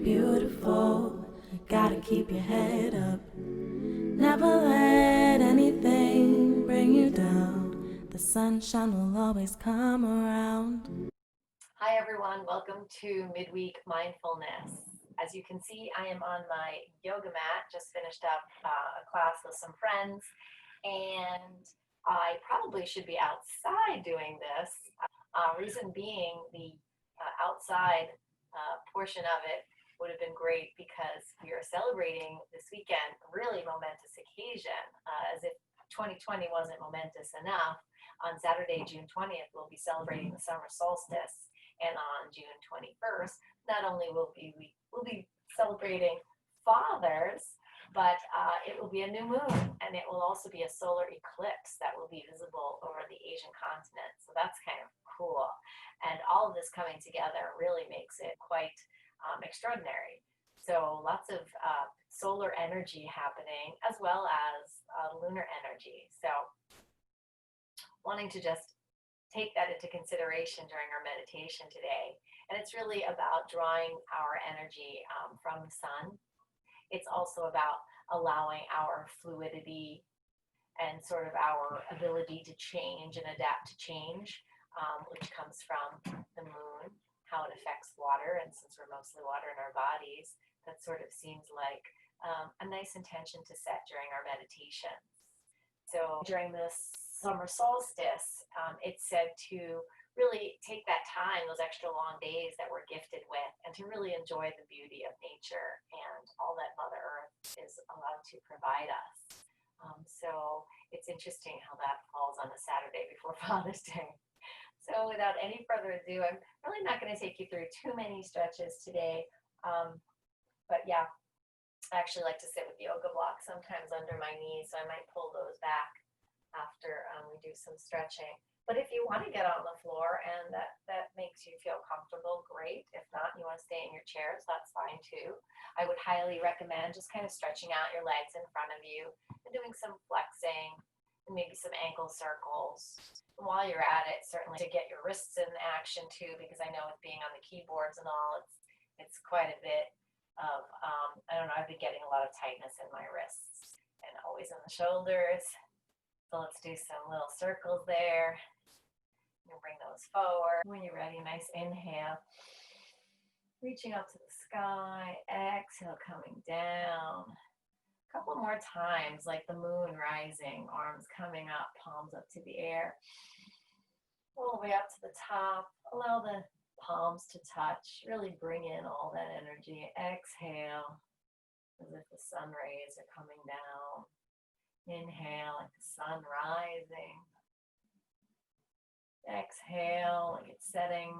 beautiful. Gotta keep your head up. Never let anything bring you down. The sunshine will always come around. Hi everyone, welcome to Midweek Mindfulness. As you can see, I am on my yoga mat, just finished up a class with some friends, and I probably should be outside doing this. Reason being, the outside portion of it would have been great because we are celebrating this weekend a really momentous occasion, as if 2020 wasn't momentous enough. On Saturday, June 20th, we'll be celebrating the Summer Solstice. And on June 21st, not only will we'll be celebrating fathers, but it will be a new moon, and it will also be a solar eclipse that will be visible over the Asian continent. So that's kind of cool. And all of this coming together really makes it quite extraordinary. So lots of solar energy happening as well as lunar energy. So wanting to just take that into consideration during our meditation today. And it's really about drawing our energy from the sun. It's also about allowing our fluidity and sort of our ability to change and adapt to change, which comes from the moon, how it affects water. And since we're mostly water in our bodies, that sort of seems like a nice intention to set during our meditation. So during this summer solstice, it's said to really take that time, those extra long days that we're gifted with, and to really enjoy the beauty of nature and all that Mother Earth is allowed to provide us. So it's interesting how that falls on a Saturday before Father's Day. So without any further ado, I'm really not going to take you through too many stretches today. But yeah, I actually like to sit with yoga blocks sometimes under my knees, so I might pull those back after we do some stretching. But if you want to get on the floor and that makes you feel comfortable, great. If not, you want to stay in your chairs, that's fine too. I would highly recommend just kind of stretching out your legs in front of you and doing some flexing and maybe some ankle circles. And while you're at it, certainly to get your wrists in action too, because I know with being on the keyboards and all, it's quite a bit of, I don't know, I've been getting a lot of tightness in my wrists and always in the shoulders. So let's do some little circles there. You'll bring those forward. When you're ready, nice inhale. Reaching up to the sky. Exhale, coming down. A couple more times, like the moon rising. Arms coming up, palms up to the air. All the way up to the top. Allow the palms to touch. Really bring in all that energy. Exhale, as if the sun rays are coming down. Inhale, like the sun rising. Exhale, like it's setting.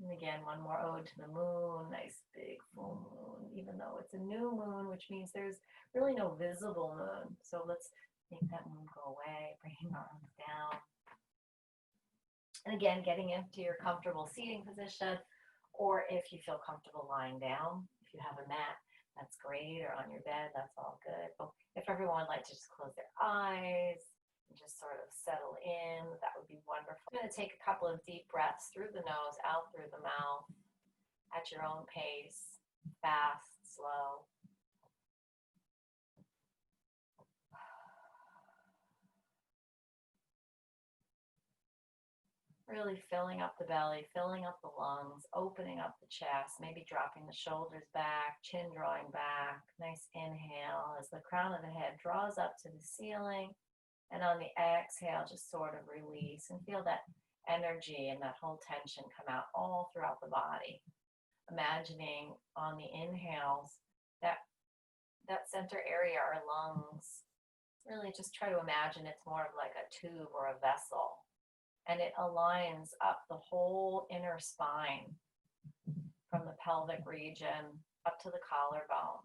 And again, one more ode to the moon. Nice big full moon, even though it's a new moon, which means there's really no visible moon. So let's make that moon go away, bringing our arms down. And again, getting into your comfortable seating position, or if you feel comfortable lying down, if you have a mat, that's great, or on your bed, that's all good. But if everyone would like to just close their eyes and just sort of settle in, that would be wonderful. I'm going to take a couple of deep breaths through the nose, out through the mouth, at your own pace, fast, slow. Really filling up the belly, filling up the lungs, opening up the chest, maybe dropping the shoulders back, chin drawing back. Nice inhale as the crown of the head draws up to the ceiling. And on the exhale, just sort of release and feel that energy and that whole tension come out all throughout the body. Imagining on the inhales that center area, our lungs, really just try to imagine it's more of like a tube or a vessel. And it aligns up the whole inner spine from the pelvic region up to the collarbone.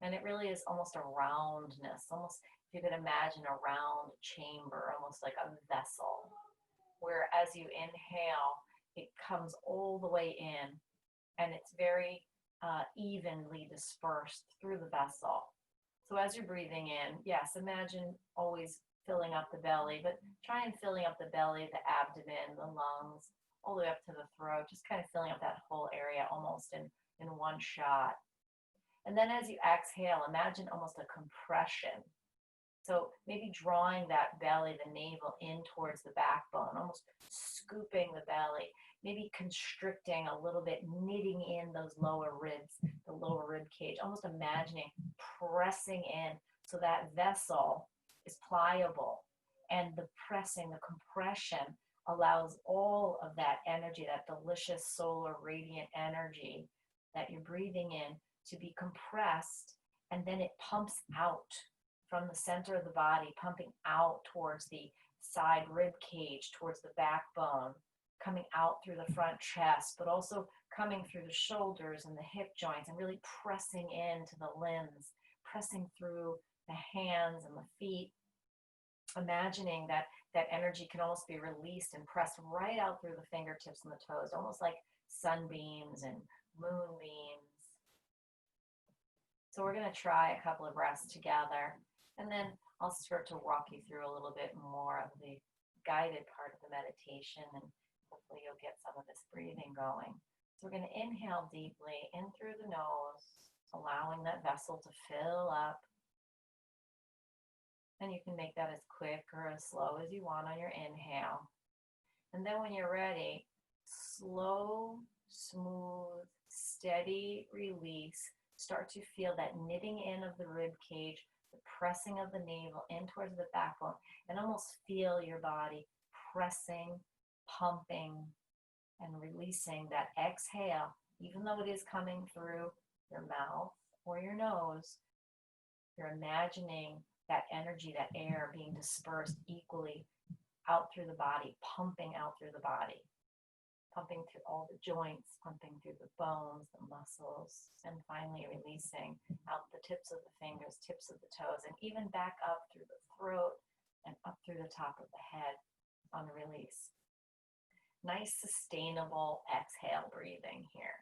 And it really is almost a roundness, almost if you could imagine a round chamber, almost like a vessel, where as you inhale, it comes all the way in and it's very evenly dispersed through the vessel. So as you're breathing in, yes, imagine always filling up the belly, but try and filling up the belly, the abdomen, the lungs, all the way up to the throat, just kind of filling up that whole area almost in one shot. And then as you exhale, imagine almost a compression. So maybe drawing that belly, the navel, in towards the backbone, almost scooping the belly, maybe constricting a little bit, knitting in those lower ribs, the lower rib cage, almost imagining pressing in so that vessel is pliable. And the pressing, the compression allows all of that energy, that delicious solar radiant energy that you're breathing in, to be compressed, and then it pumps out from the center of the body, pumping out towards the side rib cage, towards the backbone, coming out through the front chest, but also coming through the shoulders and the hip joints, and really pressing into the limbs, pressing through the hands and the feet, imagining that that energy can almost be released and pressed right out through the fingertips and the toes, almost like sunbeams and moonbeams. So we're going to try a couple of breaths together, and then I'll start to walk you through a little bit more of the guided part of the meditation, and hopefully you'll get some of this breathing going. So we're going to inhale deeply in through the nose, allowing that vessel to fill up. And you can make that as quick or as slow as you want on your inhale. And then when you're ready, slow, smooth, steady release. Start to feel that knitting in of the rib cage, the pressing of the navel in towards the backbone, and almost feel your body pressing, pumping, and releasing that exhale. Even though it is coming through your mouth or your nose, you're imagining that energy, that air being dispersed equally out through the body, pumping out through the body, pumping through all the joints, pumping through the bones, the muscles, and finally releasing out the tips of the fingers, tips of the toes, and even back up through the throat and up through the top of the head on release. Nice, sustainable exhale breathing here.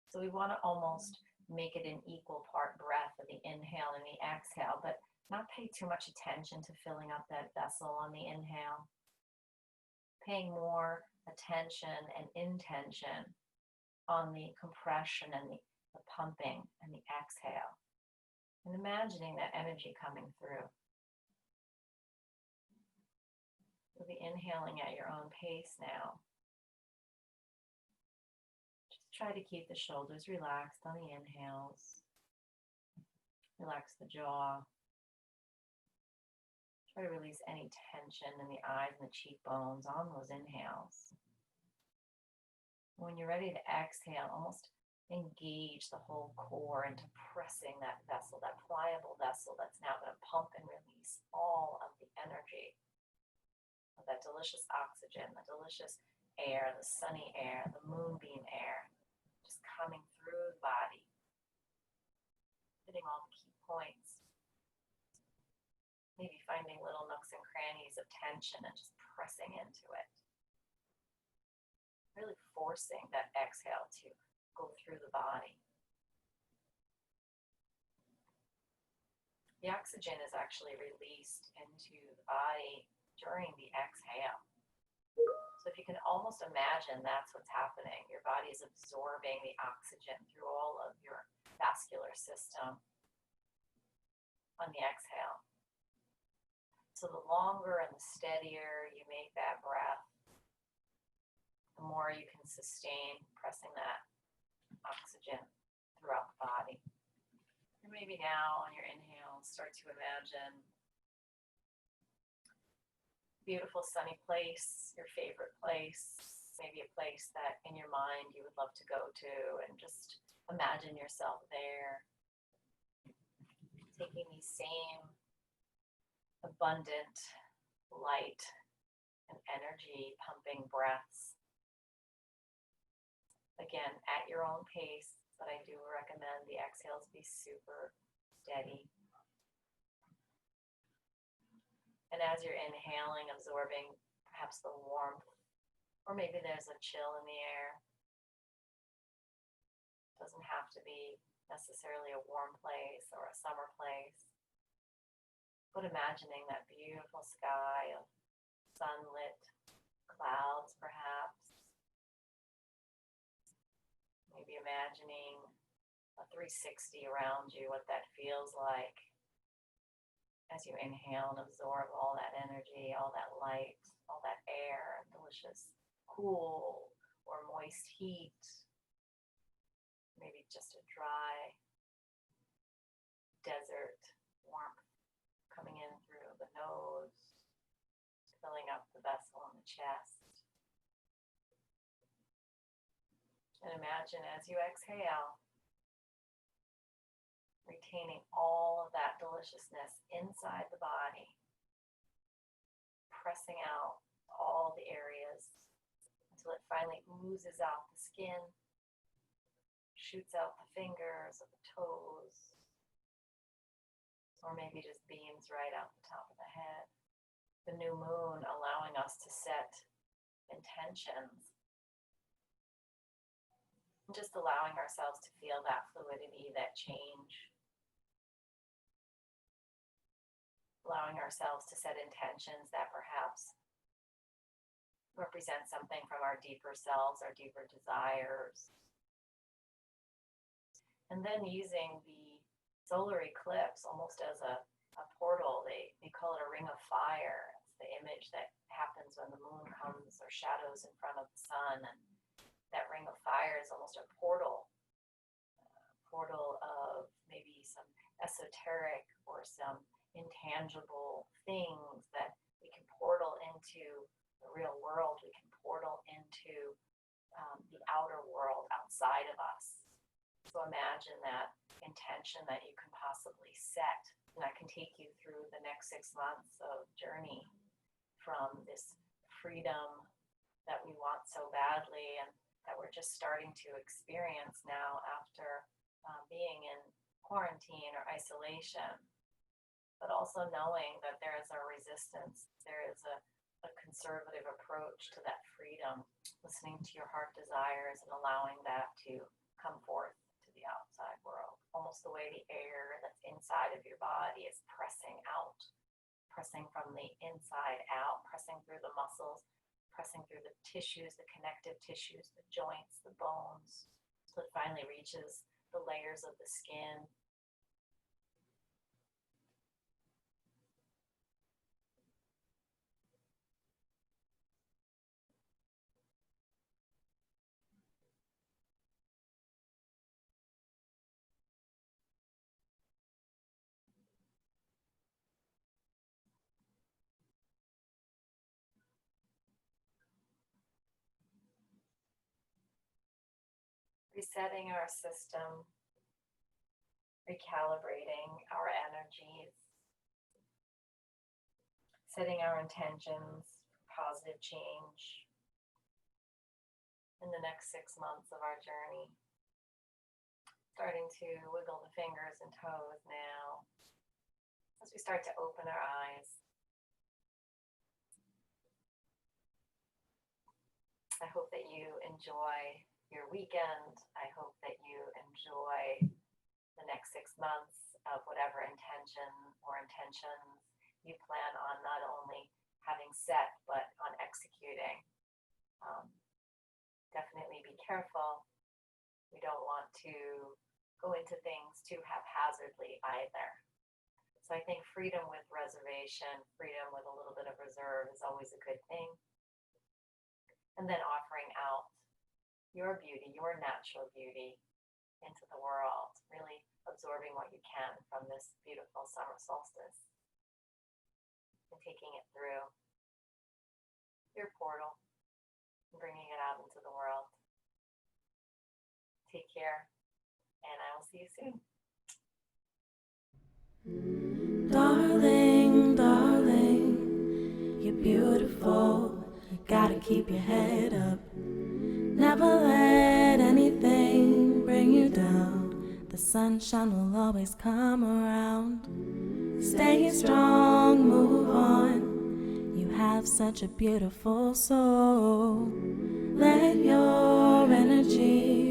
So we want to almost make it an equal part breath of the inhale and the exhale, but not pay too much attention to filling up that vessel on the inhale. Paying more attention and intention on the compression and the pumping and the exhale. And imagining that energy coming through. You'll be inhaling at your own pace now. Just try to keep the shoulders relaxed on the inhales. Relax the jaw. Try to release any tension in the eyes and the cheekbones on those inhales. When you're ready to exhale, almost engage the whole core into pressing that vessel, that pliable vessel that's now going to pump and release all of the energy of that delicious oxygen, the delicious air, the sunny air, the moonbeam air, just coming through the body, hitting all the key points. Maybe finding little nooks and crannies of tension and just pressing into it. Really forcing that exhale to go through the body. The oxygen is actually released into the body during the exhale. So if you can almost imagine that's what's happening. Your body is absorbing the oxygen through all of your vascular system on the exhale. So the longer and the steadier you make that breath, the more you can sustain pressing that oxygen throughout the body. And maybe now on your inhale, start to imagine a beautiful sunny place, your favorite place, maybe a place that in your mind you would love to go to, and just imagine yourself there, taking these same abundant light and energy pumping breaths. Again, at your own pace, but I do recommend the exhales be super steady. And as you're inhaling, absorbing perhaps the warmth, or maybe there's a chill in the air. It doesn't have to be necessarily a warm place or a summer place. But imagining that beautiful sky of sunlit clouds, perhaps, imagining a 360 around you, what that feels like as you inhale and absorb all that energy, all that light, all that air, delicious cool or moist heat, maybe just a dry desert warmth coming in through the nose, filling up the vessel in the chest. And imagine as you exhale, retaining all of that deliciousness inside the body, pressing out all the areas until it finally oozes out the skin, shoots out the fingers or the toes, or maybe just beams right out the top of the head. The new moon allowing us to set intentions, just allowing ourselves to feel that fluidity, that change. Allowing ourselves to set intentions that perhaps represent something from our deeper selves, our deeper desires. And then using the solar eclipse almost as a portal. They call it a ring of fire. It's the image that happens when the moon comes or shadows in front of the sun. And that ring of fire is almost a portal of maybe some esoteric or some intangible things that we can portal into the real world. We can portal into the outer world outside of us. So imagine that intention that you can possibly set, and that can take you through the next 6 months of journey from this freedom that we want so badly and that we're just starting to experience now after being in quarantine or isolation. But also knowing that there is a resistance, there is a conservative approach to that freedom, listening to your heart desires and allowing that to come forth to the outside world. Almost the way the air that's inside of your body is pressing out, pressing from the inside out, pressing through the muscles, pressing through the tissues, the connective tissues, the joints, the bones, so it finally reaches the layers of the skin. Resetting our system, recalibrating our energies, setting our intentions for positive change in the next 6 months of our journey. Starting to wiggle the fingers and toes now as we start to open our eyes. I hope that you enjoy your weekend. I hope that you enjoy the next 6 months of whatever intention or intentions you plan on not only having set, but on executing. Definitely be careful. We don't want to go into things too haphazardly either. So I think freedom with reservation, freedom with a little bit of reserve is always a good thing. And then offering out your beauty, your natural beauty into the world, really absorbing what you can from this beautiful summer solstice and taking it through your portal and bringing it out into the world. Take care, and I will see you soon. Darling, darling, you're beautiful. You gotta keep your head up. Never let anything bring you down. The sunshine will always come around. Stay strong, move on. You have such a beautiful soul. Let your energy